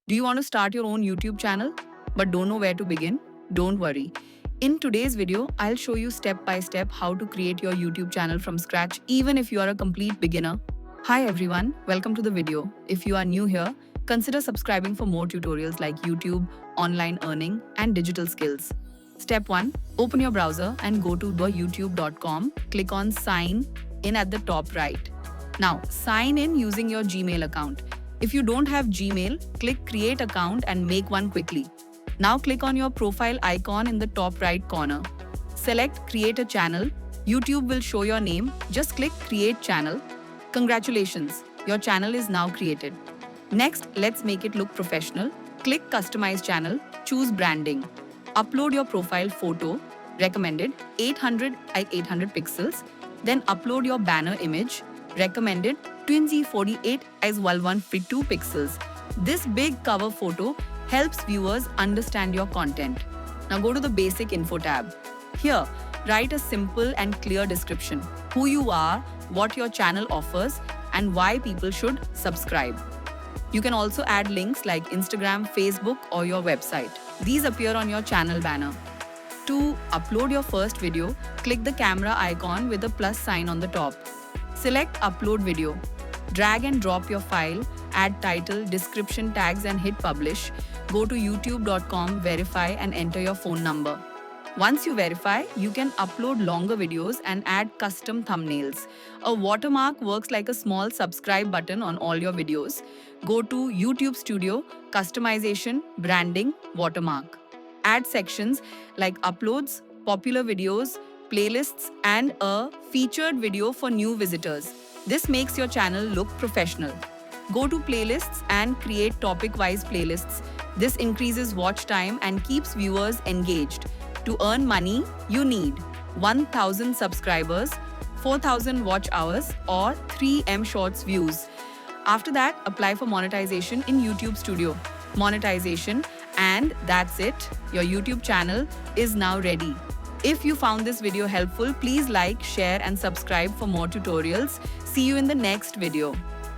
Do you want to start your own YouTube channel but don't know where to begin? Don't worry. In today's video, I'll show you step by step how to create your YouTube channel from scratch even if you are a complete beginner. Hi everyone, welcome to the video. If you are new here, consider subscribing for more tutorials like YouTube, online earning, and digital skills. Step 1. Open your browser and go to youtube.com. Click on Sign In at the top right. Now, sign in using your Gmail account. If you don't have Gmail, click Create Account and make one quickly. Now click on your profile icon in the top right corner. Select Create a Channel. YouTube will show your name. Just click Create Channel. Congratulations, your channel is now created. Next, let's make it look professional. Click Customize Channel. Choose Branding. Upload your profile photo, recommended 800 by 800 pixels. Then upload your banner image, recommended 2048 as 1152 pixels. This big cover photo helps viewers understand your content. Now go to the basic info tab. Here, write a simple and clear description. Who you are, what your channel offers, and why people should subscribe. You can also add links like Instagram, Facebook, or your website. These appear on your channel banner. To upload your first video, click the camera icon with the plus sign on the top. Select Upload Video. Drag and drop your file, add title, description, tags, and hit Publish. Go to youtube.com, verify, and enter your phone number. Once you verify, you can upload longer videos and add custom thumbnails. A watermark works like a small subscribe button on all your videos. Go to YouTube Studio, Customization, Branding, Watermark. Add sections like Uploads, Popular Videos, Playlists, and a featured video for new visitors. This makes your channel look professional. Go to Playlists and create topic-wise playlists. This increases watch time and keeps viewers engaged. To earn money, you need 1,000 subscribers, 4,000 watch hours, or 3M Shorts views. After that, apply for monetization in YouTube Studio. Monetization, and that's it. Your YouTube channel is now ready. If you found this video helpful, please like, share, and subscribe for more tutorials. See you in the next video.